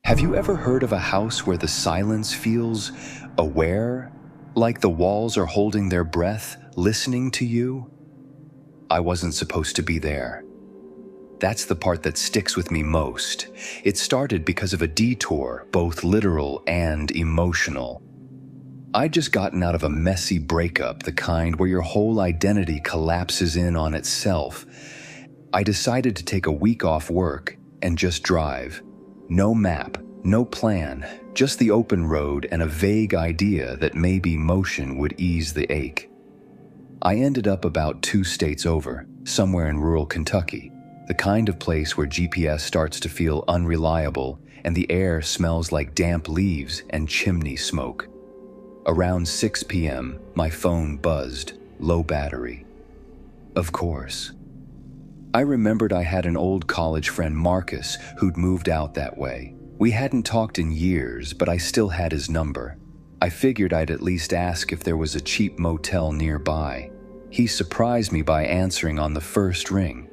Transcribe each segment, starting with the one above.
Have you ever heard of a house where the silence feels aware, like the walls are holding their breath, listening to you? I wasn't supposed to be there. That's the part that sticks with me most. It started because of a detour, both literal and emotional. I'd just gotten out of a messy breakup, the kind where your whole identity collapses in on itself. I decided to take a week off work and just drive. No map, no plan, just the open road and a vague idea that maybe motion would ease the ache. I ended up about 2 states over, somewhere in rural Kentucky, the kind of place where GPS starts to feel unreliable and the air smells like damp leaves and chimney smoke. Around 6 p.m., my phone buzzed, low battery. Of course. I remembered I had an old college friend, Marcus, who'd moved out that way. We hadn't talked in years, but I still had his number. I figured I'd at least ask if there was a cheap motel nearby. He surprised me by answering on the first ring.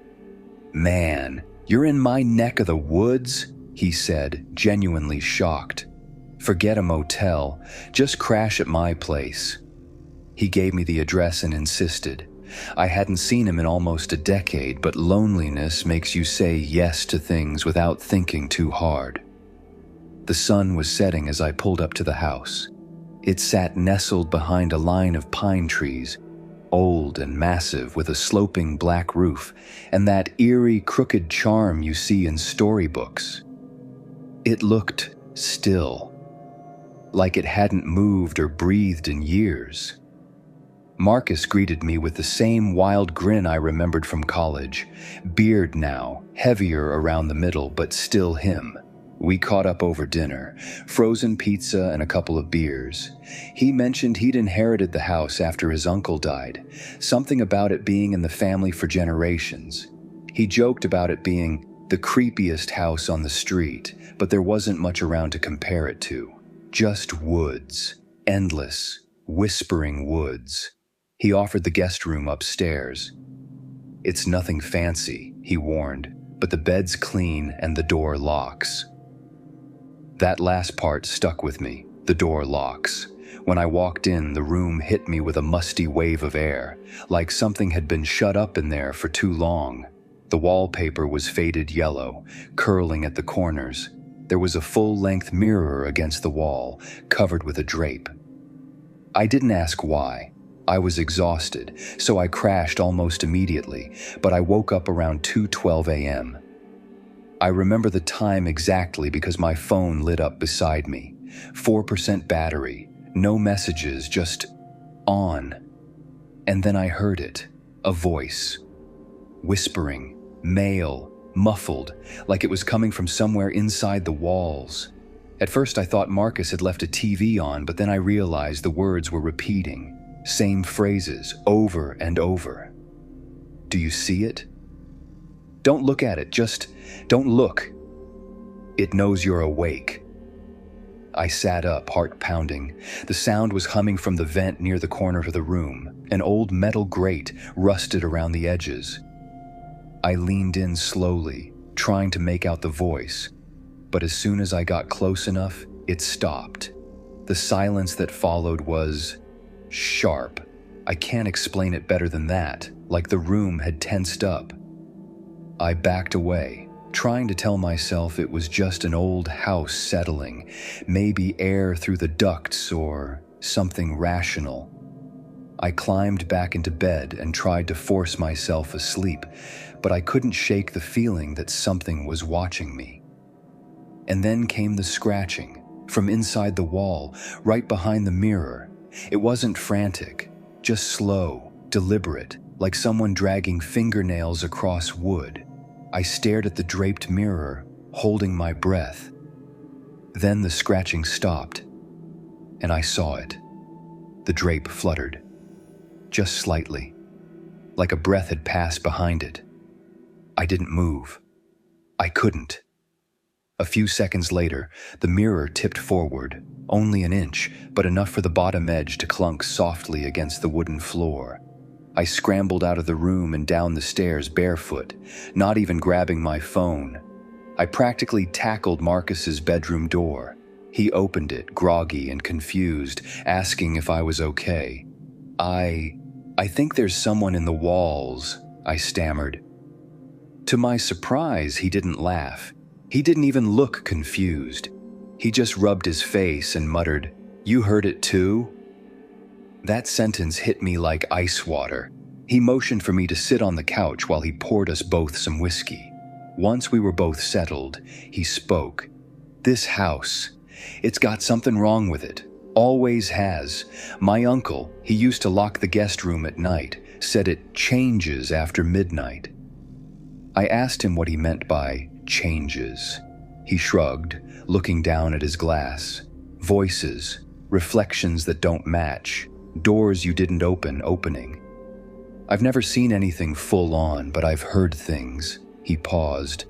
"Man, you're in my neck of the woods?" he said, genuinely shocked. "Forget a motel, just crash at my place." He gave me the address and insisted. I hadn't seen him in almost a decade, but loneliness makes you say yes to things without thinking too hard. The sun was setting as I pulled up to the house. It sat nestled behind a line of pine trees, old and massive with a sloping black roof and that eerie crooked charm you see in storybooks. It looked still, like it hadn't moved or breathed in years. Marcus greeted me with the same wild grin I remembered from college, beard now, heavier around the middle, but still him. We caught up over dinner, frozen pizza and a couple of beers. He mentioned he'd inherited the house after his uncle died, something about it being in the family for generations. He joked about it being the creepiest house on the street, but there wasn't much around to compare it to. Just woods, endless, whispering woods. He offered the guest room upstairs. "It's nothing fancy," he warned, "but the bed's clean and the door locks." That last part stuck with me, the door locks. When I walked in, the room hit me with a musty wave of air, like something had been shut up in there for too long. The wallpaper was faded yellow, curling at the corners. There was a full-length mirror against the wall, covered with a drape. I didn't ask why. I was exhausted, so I crashed almost immediately, but I woke up around 2:12 a.m. I remember the time exactly because my phone lit up beside me. 4% battery, no messages, just on. And then I heard it, a voice. Whispering, male, muffled, like it was coming from somewhere inside the walls. At first I thought Marcus had left a TV on, but then I realized the words were repeating. Same phrases, over and over. "Do you see it? Don't look at it, just don't look. It knows you're awake." I sat up, heart pounding. The sound was humming from the vent near the corner of the room, an old metal grate rusted around the edges. I leaned in slowly, trying to make out the voice, but as soon as I got close enough, it stopped. The silence that followed was sharp. I can't explain it better than that, like the room had tensed up. I backed away, trying to tell myself it was just an old house settling, maybe air through the ducts or something rational. I climbed back into bed and tried to force myself asleep, but I couldn't shake the feeling that something was watching me. And then came the scratching, from inside the wall, right behind the mirror. It wasn't frantic, just slow, deliberate, like someone dragging fingernails across wood. I stared at the draped mirror, holding my breath. Then the scratching stopped, and I saw it. The drape fluttered, just slightly, like a breath had passed behind it. I didn't move. I couldn't. A few seconds later, the mirror tipped forward, only an inch, but enough for the bottom edge to clunk softly against the wooden floor. I scrambled out of the room and down the stairs barefoot, not even grabbing my phone. I practically tackled Marcus's bedroom door. He opened it, groggy and confused, asking if I was okay. I think there's someone in the walls, I stammered. To my surprise, he didn't laugh. He didn't even look confused. He just rubbed his face and muttered, "You heard it too?" That sentence hit me like ice water. He motioned for me to sit on the couch while he poured us both some whiskey. Once we were both settled, he spoke. "This house, it's got something wrong with it. Always has. My uncle, he used to lock the guest room at night, said it changes after midnight." I asked him what he meant by changes. He shrugged, looking down at his glass. Voices, reflections that don't match, doors you didn't open opening. "I've never seen anything full on, but I've heard things." He paused.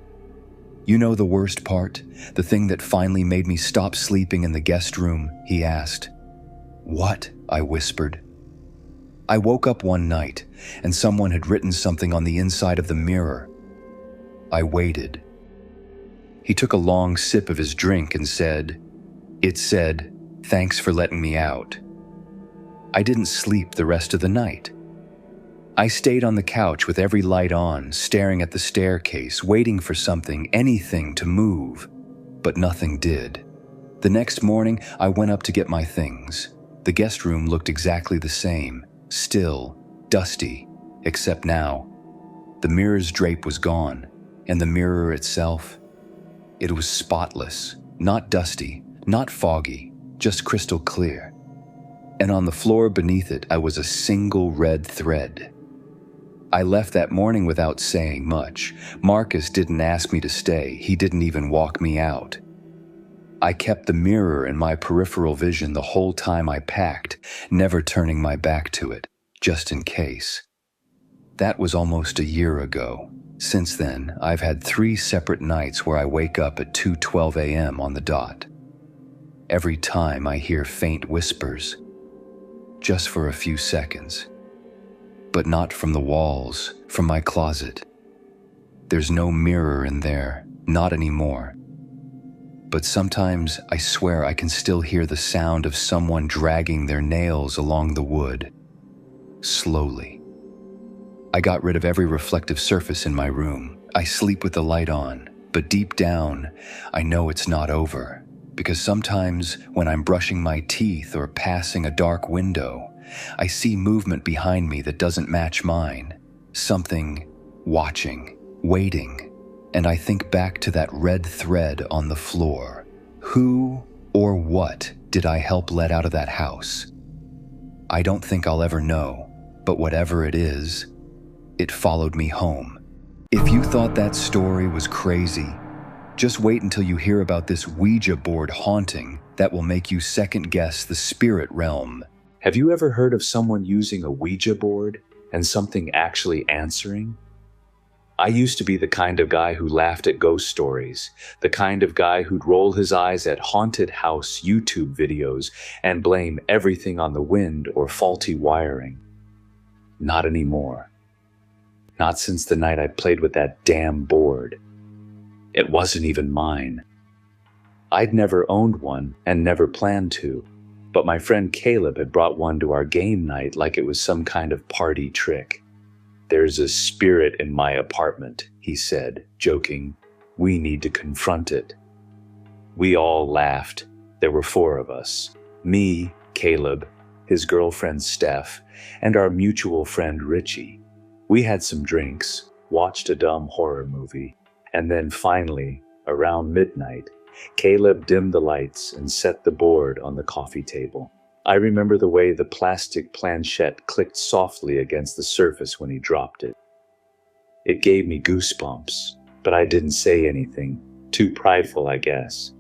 "You know the worst part? The thing that finally made me stop sleeping in the guest room?" he asked. "What?" I whispered. "I woke up one night, and someone had written something on the inside of the mirror." I waited. He took a long sip of his drink and said, "It said, 'Thanks for letting me out.'" I didn't sleep the rest of the night. I stayed on the couch with every light on, staring at the staircase, waiting for something, anything to move. But nothing did. The next morning, I went up to get my things. The guest room looked exactly the same, still, dusty, except now. The mirror's drape was gone, and the mirror itself, it was spotless, not dusty, not foggy, just crystal clear. And on the floor beneath it, I was a single red thread. I left that morning without saying much. Marcus didn't ask me to stay. He didn't even walk me out. I kept the mirror in my peripheral vision the whole time I packed, never turning my back to it, just in case. That was almost a year ago. Since then, I've had 3 separate nights where I wake up at 2:12 a.m. on the dot. Every time I hear faint whispers, just for a few seconds. But not from the walls, from my closet. There's no mirror in there, not anymore. But sometimes I swear I can still hear the sound of someone dragging their nails along the wood. Slowly. I got rid of every reflective surface in my room. I sleep with the light on, but deep down, I know it's not over. Because sometimes when I'm brushing my teeth or passing a dark window, I see movement behind me that doesn't match mine. Something watching, waiting, and I think back to that red thread on the floor. Who or what did I help let out of that house? I don't think I'll ever know, but whatever it is, it followed me home. If you thought that story was crazy, just wait until you hear about this Ouija board haunting that will make you second-guess the spirit realm. Have you ever heard of someone using a Ouija board and something actually answering? I used to be the kind of guy who laughed at ghost stories, the kind of guy who'd roll his eyes at haunted house YouTube videos and blame everything on the wind or faulty wiring. Not anymore. Not since the night I played with that damn board. It wasn't even mine. I'd never owned one and never planned to. But my friend Caleb had brought one to our game night like it was some kind of party trick. "There's a spirit in my apartment," he said, joking. "We need to confront it." We all laughed. There were 4 of us. Me, Caleb, his girlfriend Steph, and our mutual friend Richie. We had some drinks, watched a dumb horror movie, and then finally, around midnight, Caleb dimmed the lights and set the board on the coffee table. I remember the way the plastic planchette clicked softly against the surface when he dropped it. It gave me goosebumps, but I didn't say anything. Too prideful, I guess.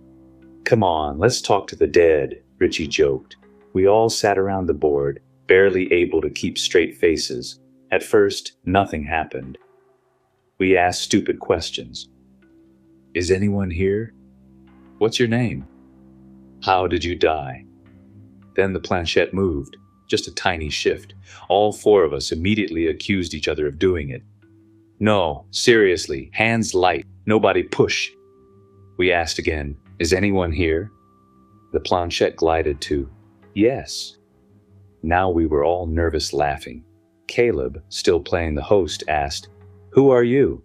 "Come on, let's talk to the dead," Richie joked. We all sat around the board, barely able to keep straight faces. At first, nothing happened. We asked stupid questions. "Is anyone here? What's your name? How did you die?" Then the planchette moved, just a tiny shift. All 4 of us immediately accused each other of doing it. "No, seriously, hands light, nobody push," We asked again, "Is anyone here?" The planchette glided to, "Yes." Now we were all nervous laughing. Caleb, still playing the host, asked, "Who are you?"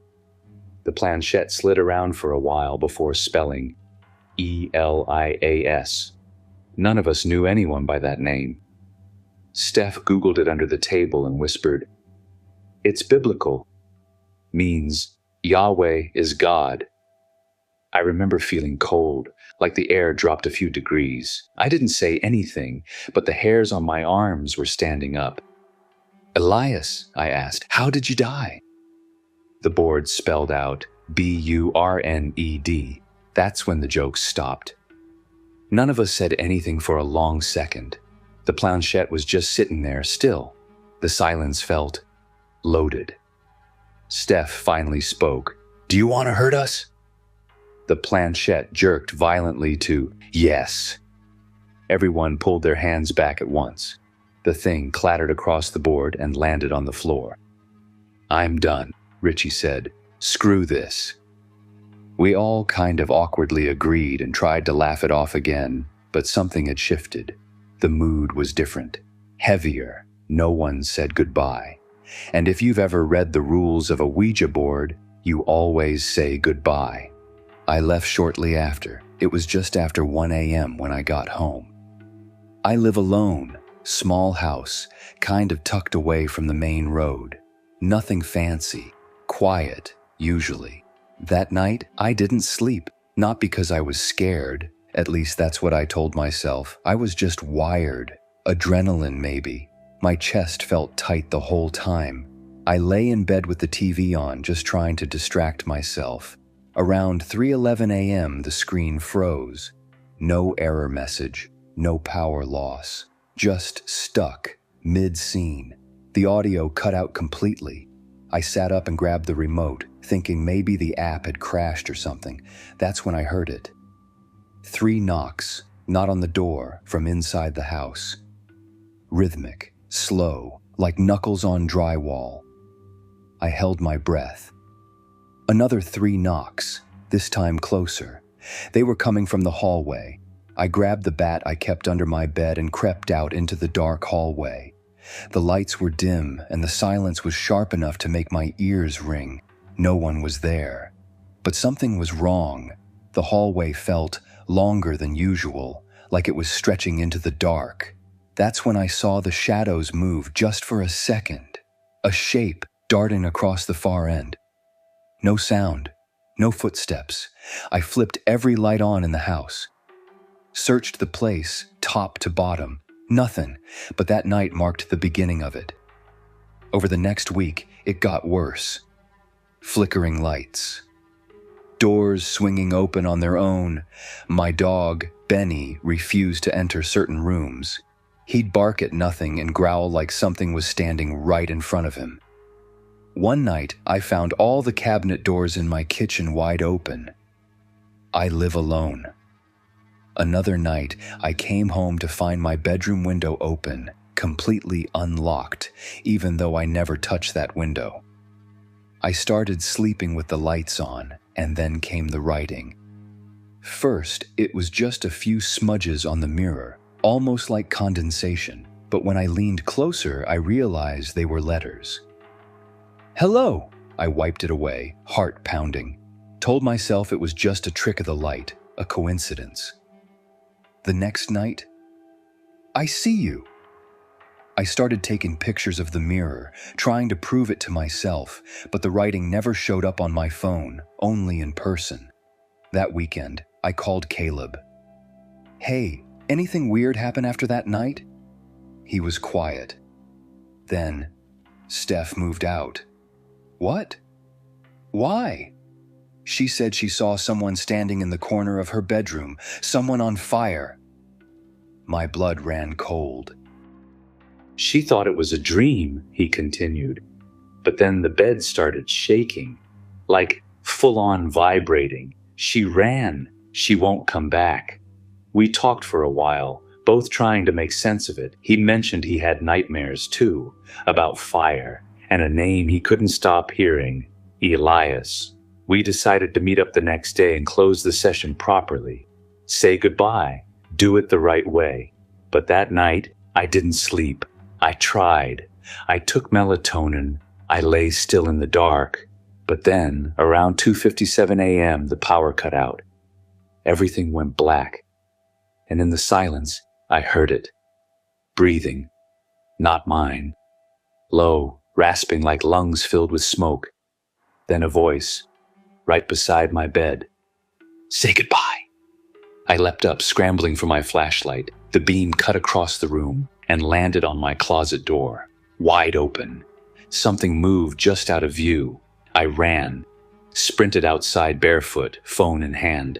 The planchette slid around for a while before spelling Elias. None of us knew anyone by that name. Steph Googled it under the table and whispered, "It's biblical. Means Yahweh is God." I remember feeling cold, like the air dropped a few degrees. I didn't say anything, but the hairs on my arms were standing up. "Elias," I asked, "how did you die?" The board spelled out Burned. That's when the joke stopped. None of us said anything for a long second. The planchette was just sitting there still. The silence felt loaded. Steph finally spoke. "Do you want to hurt us?" The planchette jerked violently to yes. Everyone pulled their hands back at once. The thing clattered across the board and landed on the floor. "I'm done," Richie said. "Screw this." We all kind of awkwardly agreed and tried to laugh it off again, but something had shifted. The mood was different, heavier. No one said goodbye. And if you've ever read the rules of a Ouija board, you always say goodbye. I left shortly after. It was just after 1 a.m. when I got home. I live alone, small house, kind of tucked away from the main road. Nothing fancy, quiet, usually. That night, I didn't sleep, not because I was scared. At least that's what I told myself. I was just wired. Adrenaline, maybe. My chest felt tight the whole time. I lay in bed with the TV on, just trying to distract myself. Around 3:11 a.m., the screen froze. No error message, no power loss. Just stuck, mid-scene. The audio cut out completely. I sat up and grabbed the remote, thinking maybe the app had crashed or something. That's when I heard it. 3 knocks, not on the door, from inside the house. Rhythmic, slow, like knuckles on drywall. I held my breath. Another 3 knocks, this time closer. They were coming from the hallway. I grabbed the bat I kept under my bed and crept out into the dark hallway. The lights were dim and the silence was sharp enough to make my ears ring. No one was there. But something was wrong. The hallway felt longer than usual, like it was stretching into the dark. That's when I saw the shadows move just for a second. A shape darting across the far end. No sound, no footsteps. I flipped every light on in the house. Searched the place, top to bottom. Nothing, but that night marked the beginning of it. Over the next week, it got worse. Flickering lights. Doors swinging open on their own. My dog, Benny, refused to enter certain rooms. He'd bark at nothing and growl like something was standing right in front of him. One night, I found all the cabinet doors in my kitchen wide open. I live alone. Another night, I came home to find my bedroom window open, completely unlocked, even though I never touched that window. I started sleeping with the lights on, and then came the writing. First, it was just a few smudges on the mirror, almost like condensation, but when I leaned closer, I realized they were letters. "Hello!" I wiped it away, heart pounding. Told myself it was just a trick of the light, a coincidence. The next night, "I see you." I started taking pictures of the mirror, trying to prove it to myself, but the writing never showed up on my phone, only in person. That weekend, I called Caleb. "Hey, anything weird happen after that night?" He was quiet. Then, "Steph moved out." "What? Why?" "She said she saw someone standing in the corner of her bedroom, someone on fire." My blood ran cold. "She thought it was a dream," he continued. "But then the bed started shaking, like full-on vibrating. She ran. She won't come back." We talked for a while, both trying to make sense of it. He mentioned he had nightmares too, about fire, and a name he couldn't stop hearing, Elias. We decided to meet up the next day and close the session properly. Say goodbye. Do it the right way. But that night, I didn't sleep. I tried. I took melatonin. I lay still in the dark. But then, around 2:57 a.m., the power cut out. Everything went black. And in the silence, I heard it. Breathing. Not mine. Low, rasping like lungs filled with smoke. Then a voice, right beside my bed. Say goodbye. I leapt up, scrambling for my flashlight. The beam cut across the room and landed on my closet door, wide open. Something moved just out of view. I ran, sprinted outside barefoot, phone in hand.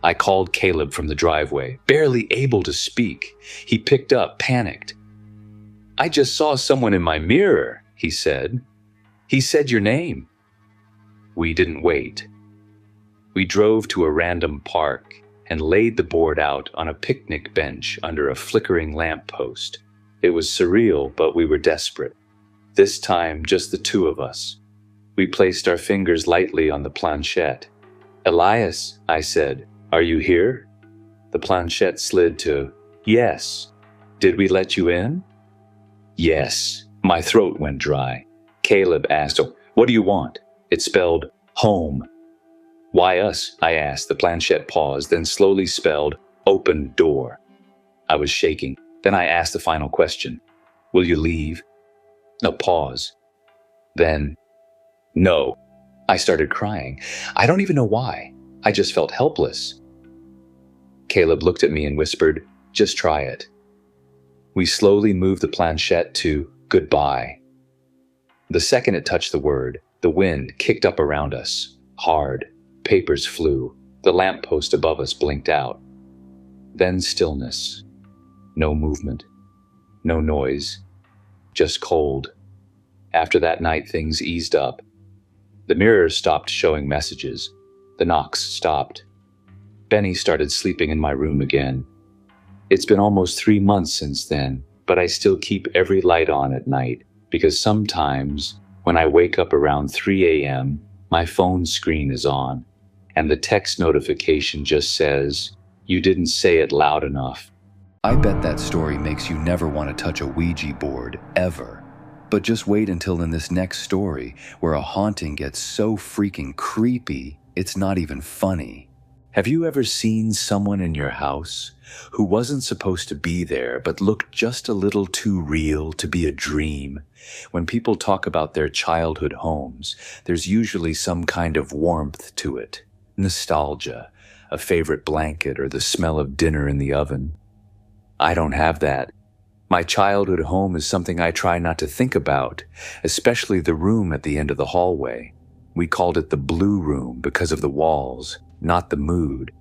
I called Caleb from the driveway, barely able to speak. He picked up, panicked. I just saw someone in my mirror, he said. He said your name. We didn't wait. We drove to a random park and laid the board out on a picnic bench under a flickering lamppost. It was surreal, but we were desperate. This time, just the two of us. We placed our fingers lightly on the planchette. Elias, I said, are you here? The planchette slid to, yes. Did we let you in? Yes. My throat went dry. Caleb asked, oh, what do you want? It spelled home. Why us? I asked. The planchette paused, then slowly spelled open door. I was shaking. Then I asked the final question. Will you leave? No, pause. Then, no. I started crying. I don't even know why. I just felt helpless. Caleb looked at me and whispered, just try it. We slowly moved the planchette to goodbye. The second it touched the word, the wind kicked up around us, hard. Papers flew. The lamppost above us blinked out. Then stillness. No movement. No noise. Just cold. After that night, things eased up. The mirrors stopped showing messages. The knocks stopped. Benny started sleeping in my room again. It's been almost 3 months since then, but I still keep every light on at night because sometimes when I wake up around 3 a.m., my phone screen is on and the text notification just says, you didn't say it loud enough. I bet that story makes you never want to touch a Ouija board, ever. But just wait until in this next story, where a haunting gets so freaking creepy, it's not even funny. Have you ever seen someone in your house who wasn't supposed to be there but looked just a little too real to be a dream? When people talk about their childhood homes, there's usually some kind of warmth to it. Nostalgia, a favorite blanket, or the smell of dinner in the oven. I don't have that. My childhood home is something I try not to think about, especially the room at the end of the hallway. We called it the blue room because of the walls, not the mood.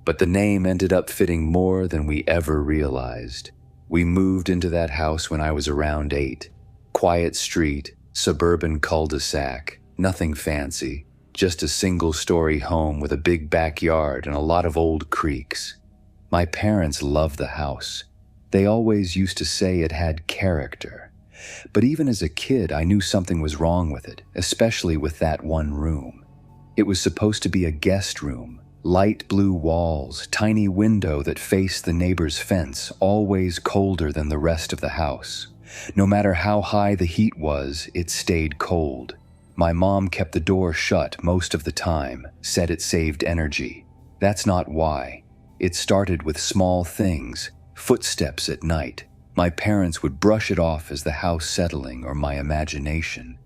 But the name ended up fitting more than we ever realized. We moved into that house when I was around 8. Quiet street, suburban cul-de-sac, nothing fancy. Just a single-story home with a big backyard and a lot of old creaks. My parents loved the house. They always used to say it had character. But even as a kid, I knew something was wrong with it, especially with that one room. It was supposed to be a guest room. Light blue walls, tiny window that faced the neighbor's fence, always colder than the rest of the house. No matter how high the heat was, it stayed cold. My mom kept the door shut most of the time, said it saved energy. That's not why. It started with small things, footsteps at night. My parents would brush it off as the house settling or my imagination.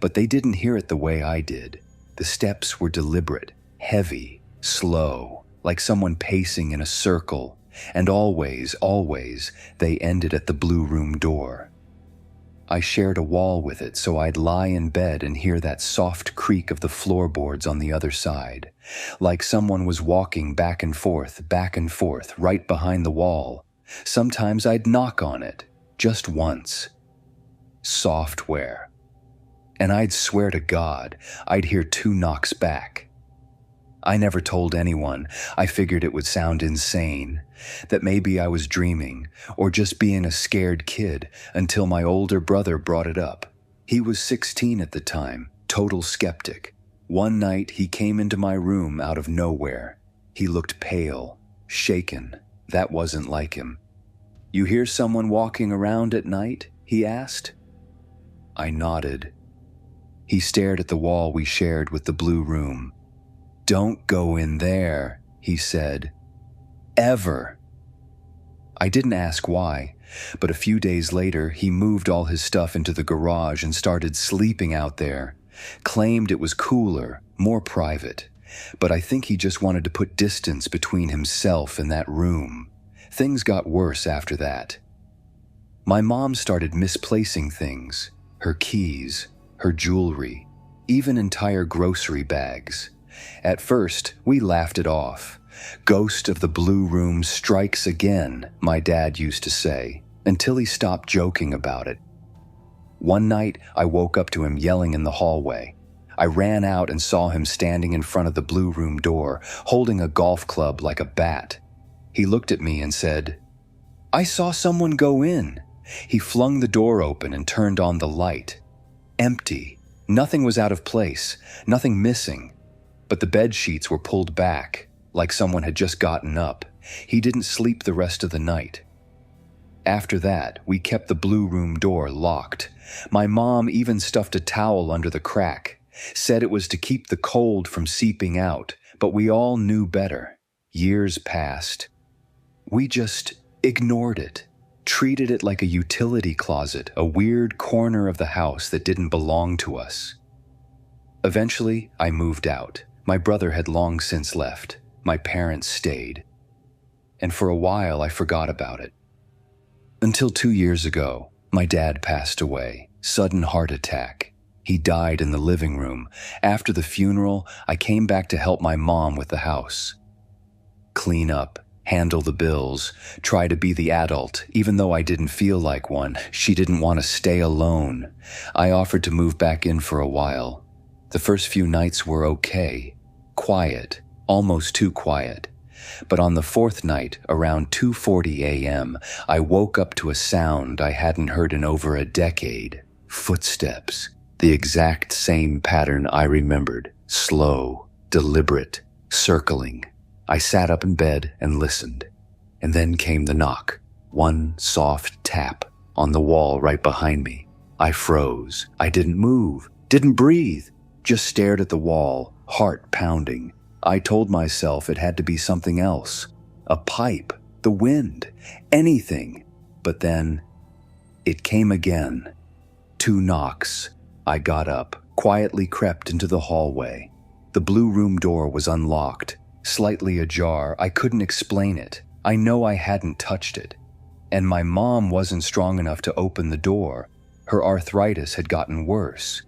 But they didn't hear it the way I did. The steps were deliberate, heavy, slow, like someone pacing in a circle, and always, they ended at the blue room door. I shared a wall with it, so I'd lie in bed and hear that soft creak of the floorboards on the other side, like someone was walking back and forth, right behind the wall. Sometimes I'd knock on it, just once. Software. And I'd swear to God, I'd hear 2 knocks back. I never told anyone. I figured it would sound insane, that maybe I was dreaming or just being a scared kid until my older brother brought it up. He was 16 at the time, total skeptic. One night, he came into my room out of nowhere. He looked pale, shaken. That wasn't like him. "You hear someone walking around at night?" he asked. I nodded. He stared at the wall we shared with the blue room. "Don't go in there," he said. "Ever." I didn't ask why, but a few days later, he moved all his stuff into the garage and started sleeping out there. Claimed it was cooler, more private, but I think he just wanted to put distance between himself and that room. Things got worse after that. My mom started misplacing things, her keys, her jewelry, even entire grocery bags. At first, we laughed it off. "Ghost of the blue room strikes again," my dad used to say, until he stopped joking about it. One night, I woke up to him yelling in the hallway. I ran out and saw him standing in front of the blue room door, holding a golf club like a bat. He looked at me and said, "I saw someone go in." He flung the door open and turned on the light. Empty. Nothing was out of place, nothing missing. But the bed sheets were pulled back, like someone had just gotten up. He didn't sleep the rest of the night. After that, we kept the blue room door locked. My mom even stuffed a towel under the crack, said it was to keep the cold from seeping out, but we all knew better. Years passed. We just ignored it, treated it like a utility closet, a weird corner of the house that didn't belong to us. Eventually, I moved out. My brother had long since left. My parents stayed. And for a while, I forgot about it. Until 2 years ago, my dad passed away, sudden heart attack. He died in the living room. After the funeral, I came back to help my mom with the house. Clean up, handle the bills, try to be the adult, even though I didn't feel like one. She didn't want to stay alone. I offered to move back in for a while. The first few nights were okay, quiet, almost too quiet. But on the fourth night, around 2:40 a.m., I woke up to a sound I hadn't heard in over a decade. Footsteps. The exact same pattern I remembered. Slow, deliberate, circling. I sat up in bed and listened. And then came the knock. One soft tap on the wall right behind me. I froze. I didn't move, didn't breathe, just stared at the wall, heart pounding. I told myself it had to be something else. A pipe, the wind, anything. But then, it came again. 2 knocks. I got up, quietly crept into the hallway. The blue room door was unlocked, slightly ajar. I couldn't explain it. I know I hadn't touched it. And my mom wasn't strong enough to open the door. Her arthritis had gotten worse.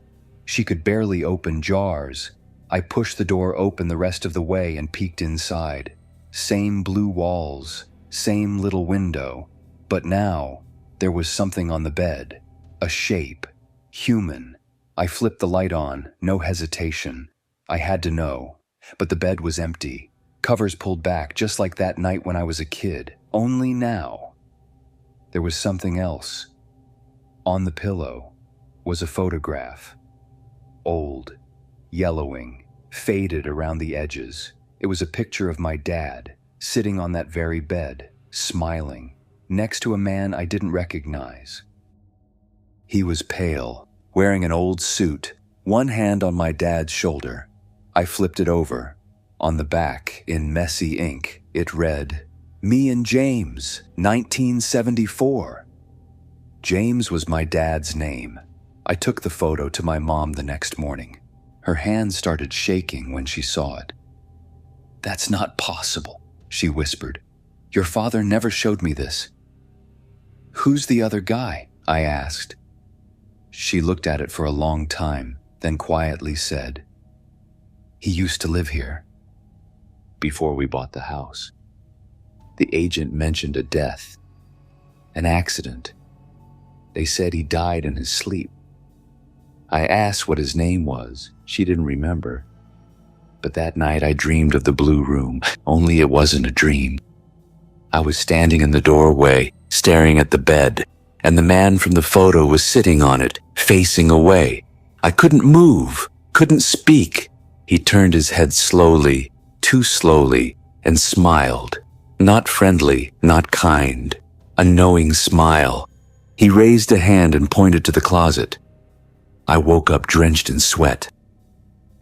She could barely open jars. I pushed the door open the rest of the way and peeked inside. Same blue walls, same little window. But now, there was something on the bed. A shape. Human. I flipped the light on, no hesitation. I had to know. But the bed was empty. Covers pulled back, just like that night when I was a kid. Only now. There was something else. On the pillow was a photograph. Old. Yellowing, faded around the edges. It was a picture of my dad, sitting on that very bed, smiling, next to a man I didn't recognize. He was pale, wearing an old suit, one hand on my dad's shoulder. I flipped it over. On the back, in messy ink, it read, "Me and James, 1974. James was my dad's name. I took the photo to my mom the next morning. Her hand started shaking when she saw it. "That's not possible," she whispered. "Your father never showed me this." "Who's the other guy?" I asked. She looked at it for a long time, then quietly said, "He used to live here." Before we bought the house. The agent mentioned a death, an accident. They said he died in his sleep. I asked what his name was. She didn't remember. But that night I dreamed of the blue room, only it wasn't a dream. I was standing in the doorway, staring at the bed, and the man from the photo was sitting on it, facing away. I couldn't move, couldn't speak. He turned his head slowly, too slowly, and smiled. Not friendly, not kind. A knowing smile. He raised a hand and pointed to the closet. I woke up drenched in sweat.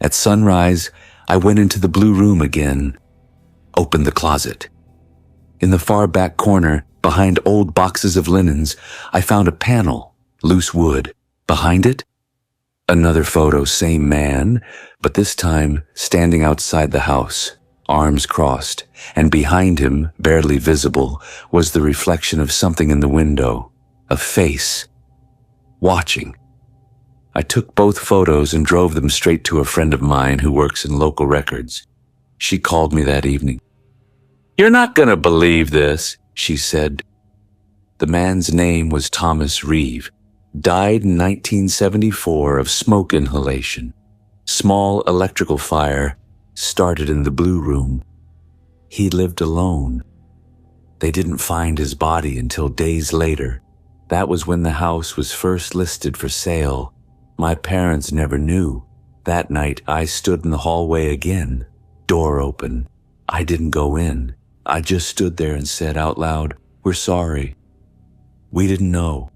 At sunrise, I went into the blue room again, opened the closet. In the far back corner, behind old boxes of linens, I found a panel, loose wood. Behind it, another photo, same man, but this time standing outside the house, arms crossed, and behind him, barely visible, was the reflection of something in the window, a face, watching. I took both photos and drove them straight to a friend of mine who works in local records. She called me that evening. "You're not gonna believe this," she said. The man's name was Thomas Reeve. Died in 1974 of smoke inhalation. Small electrical fire started in the blue room. He lived alone. They didn't find his body until days later. That was when the house was first listed for sale. My parents never knew. That night, I stood in the hallway again, door open. I didn't go in. I just stood there and said out loud, "We're sorry. We didn't know."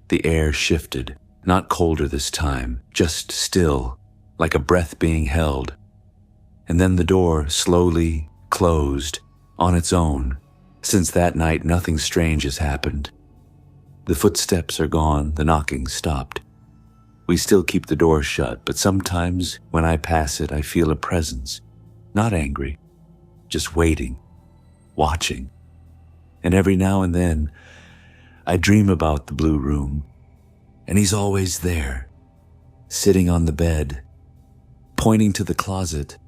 The air shifted, not colder this time, just still, like a breath being held. And then the door slowly closed on its own. Since that night, nothing strange has happened. The footsteps are gone, the knocking stopped. We still keep the door shut, but sometimes when I pass it, I feel a presence. Not angry, just waiting, watching. And every now and then, I dream about the blue room, and he's always there, sitting on the bed, pointing to the closet,